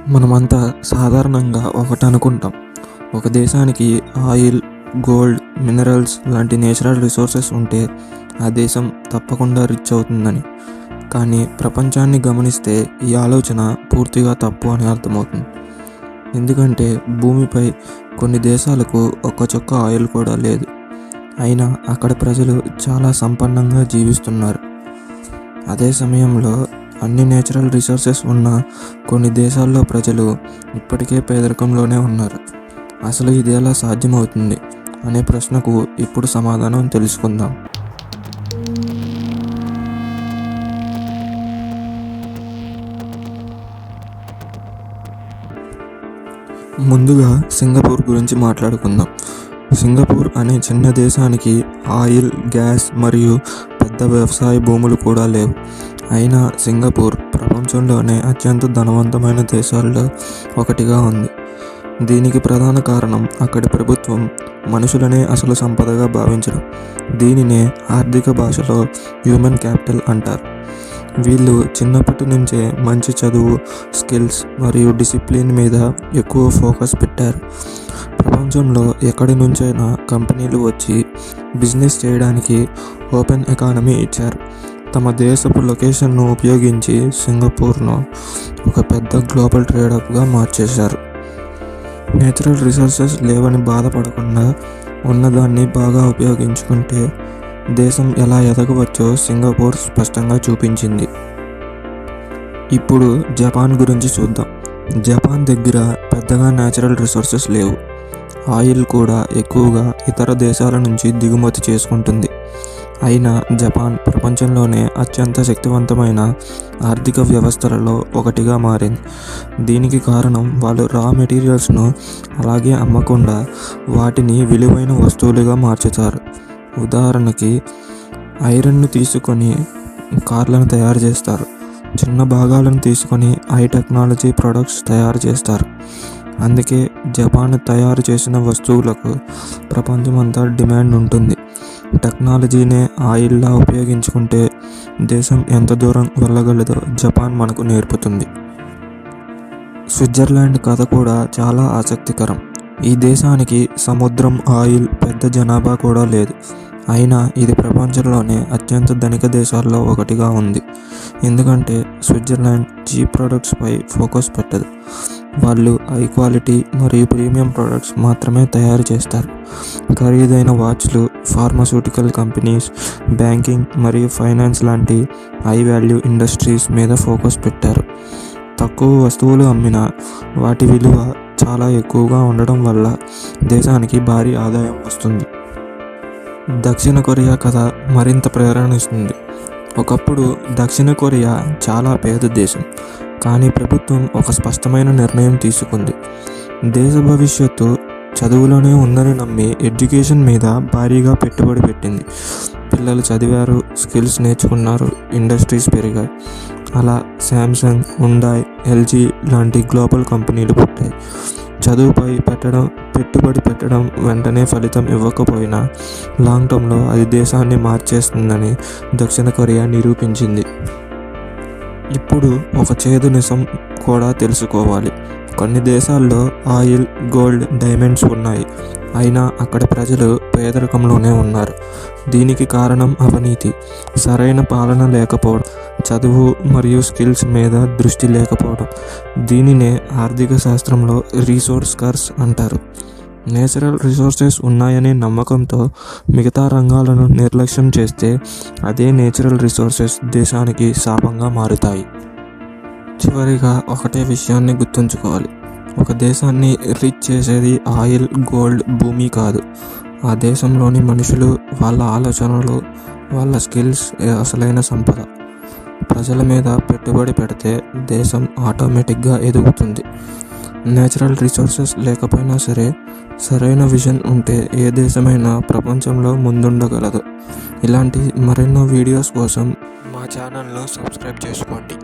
మనమంతా సాధారణంగా ఒకటి అనుకుంటాం. ఒక దేశానికి ఆయిల్, గోల్డ్, మినరల్స్ లాంటి నేచురల్ రిసోర్సెస్ ఉంటే ఆ దేశం తప్పకుండా రిచ్ అవుతుందని. కానీ ప్రపంచాన్ని గమనిస్తే ఈ ఆలోచన పూర్తిగా తప్పు అని అర్థమవుతుంది. ఎందుకంటే భూమిపై కొన్ని దేశాలకు ఒక్క చుక్క ఆయిల్ కూడా లేదు. అయినా అక్కడ ప్రజలు చాలా సంపన్నంగా జీవిస్తున్నారు. అదే సమయంలో అన్ని నేచురల్ రిసోర్సెస్ ఉన్న కొన్ని దేశాల్లో ప్రజలు ఇప్పటికే పేదరికంలోనే ఉన్నారు. అసలు ఇది ఎలా సాధ్యమవుతుంది అనే ప్రశ్నకు ఇప్పుడు సమాధానం తెలుసుకుందాం. ముందుగా సింగపూర్ గురించి మాట్లాడుకుందాం. సింగపూర్ అనే చిన్న దేశానికి ఆయిల్, గ్యాస్ మరియు పెద్ద వ్యవసాయ భూములు కూడా లేవు. అయినా సింగపూర్ ప్రపంచంలోనే అత్యంత ధనవంతమైన దేశాల్లో ఒకటిగా ఉంది. దీనికి ప్రధాన కారణం అక్కడి ప్రభుత్వం మనుషులనే అసలు సంపదగా భావించడం. దీనినే ఆర్థిక భాషలో హ్యూమన్ క్యాపిటల్ అంటారు. వీళ్ళు చిన్నప్పటి నుంచే మంచి చదువు, స్కిల్స్ మరియు డిసిప్లిన్ మీద ఎక్కువ ఫోకస్ పెట్టారు. ప్రపంచంలో ఎక్కడి నుంచైనా కంపెనీలు వచ్చి బిజినెస్ చేయడానికి ఓపెన్ ఎకానమీ ఇచ్చారు. తమ దేశపు లొకేషన్ను ఉపయోగించి సింగపూర్ను ఒక పెద్ద గ్లోబల్ ట్రేడ్ హబ్గా మార్చేశారు. నేచురల్ రిసోర్సెస్ లేవని బాధపడకుండా ఉన్నదాన్ని బాగా ఉపయోగించుకుంటే దేశం ఎలా ఎదగవచ్చో సింగపూర్ స్పష్టంగా చూపించింది. ఇప్పుడు జపాన్ గురించి చూద్దాం. జపాన్ దగ్గర పెద్దగా నేచురల్ రిసోర్సెస్ లేవు. ఆయిల్ కూడా ఎక్కువగా ఇతర దేశాల నుంచి దిగుమతి చేసుకుంటుంది. అయినా జపాన్ ప్రపంచంలోనే అత్యంత శక్తివంతమైన ఆర్థిక వ్యవస్థలలో ఒకటిగా మారింది. దీనికి కారణం వాళ్ళు రా మెటీరియల్స్ను అలాగే అమ్మకుండా వాటిని విలువైన వస్తువులుగా మార్చుతారు. ఉదాహరణకి ఐరన్ను తీసుకొని కార్లను తయారు చేస్తారు. చిన్న భాగాలను తీసుకొని హై టెక్నాలజీ ప్రొడక్ట్స్ తయారు చేస్తారు. అందుకే జపాన్ తయారు చేసిన వస్తువులకు ప్రపంచమంతా డిమాండ్ ఉంటుంది. టెక్నాలజీనే ఆయిల్లా ఉపయోగించుకుంటే దేశం ఎంత దూరం వెళ్ళగలదో జపాన్ మనకు నేర్పుతుంది. స్విట్జర్లాండ్ కథ కూడా చాలా ఆసక్తికరం. ఈ దేశానికి సముద్రం, ఆయిల్, పెద్ద జనాభా కూడా లేదు. అయినా ఇది ప్రపంచంలోనే అత్యంత ధనిక దేశాల్లో ఒకటిగా ఉంది. ఎందుకంటే స్విట్జర్లాండ్ చీప్ ప్రొడక్ట్స్పై ఫోకస్ పెట్టదు. వాళ్ళు హై క్వాలిటీ మరియు ప్రీమియం ప్రొడక్ట్స్ మాత్రమే తయారు చేస్తారు. ఖరీదైన వాచ్లు, ఫార్మాస్యూటికల్ కంపెనీస్, బ్యాంకింగ్ మరియు ఫైనాన్స్ లాంటి హై వాల్యూ ఇండస్ట్రీస్ మీద ఫోకస్ పెట్టారు. తక్కువ వస్తువులు అమ్మినా వాటి విలువ చాలా ఎక్కువగా ఉండడం వల్ల దేశానికి భారీ ఆదాయం వస్తుంది. దక్షిణ కొరియా కథ మరింత ప్రేరణ ఇస్తుంది. ఒకప్పుడు దక్షిణ కొరియా చాలా పేద దేశం. కానీ ప్రభుత్వం ఒక స్పష్టమైన నిర్ణయం తీసుకుంది. దేశ భవిష్యత్తు చదువులోనే ఉందని నమ్మి ఎడ్యుకేషన్ మీద భారీగా పెట్టుబడి పెట్టింది. పిల్లలు చదివారు, స్కిల్స్ నేర్చుకున్నారు, ఇండస్ట్రీస్ పెరిగాయి. అలా శాంసంగ్, హుండాయ్, ఎల్జీ లాంటి గ్లోబల్ కంపెనీలు పుట్టాయి. చదువుపై పెట్టుబడి పెట్టడం వెంటనే ఫలితం ఇవ్వకపోయినా లాంగ్ టర్మ్లో అది దేశాన్ని మార్చేస్తుందని దక్షిణ కొరియా నిరూపించింది. ఇప్పుడు ఒక చేదు నిజం కూడా తెలుసుకోవాలి. కొన్ని దేశాల్లో ఆయిల్, గోల్డ్, డైమండ్స్ ఉన్నాయి. అయినా అక్కడ ప్రజలు పేదరికంలోనే ఉన్నారు. దీనికి కారణం అవినీతి, సరైన పాలన లేకపోవడం, చదువు మరియు స్కిల్స్ మీద దృష్టి లేకపోవడం. దీనినే ఆర్థిక శాస్త్రంలో రీసోర్స్ కర్స్ అంటారు. నేచురల్ రిసోర్సెస్ ఉన్నాయనే నమ్మకంతో మిగతా రంగాలను నిర్లక్ష్యం చేస్తే అదే నేచురల్ రిసోర్సెస్ దేశానికి శాపంగా మారుతాయి. చివరిగా ఒకటే విషయాన్ని గుర్తుంచుకోవాలి. ఒక దేశాన్ని రిచ్ చేసేది ఆయిల్, గోల్డ్, భూమి కాదు. ఆ దేశంలోని మనుషులు, వాళ్ళ ఆలోచనలు, వాళ్ళ స్కిల్స్ అసలైన సంపద. ప్రజల మీద పెట్టుబడి పెడితే దేశం ఆటోమేటిక్గా ఎదుగుతుంది. నేచురల్ రిసోర్సెస్ లేకపోయినా సరే సరైన విజన్ ఉంటే ఏ దేశమైనా ప్రపంచంలో ముందుండగలదు. ఇలాంటి మరెన్నో వీడియోస్ కోసం మా ఛానల్ను సబ్స్క్రైబ్ చేసుకోండి.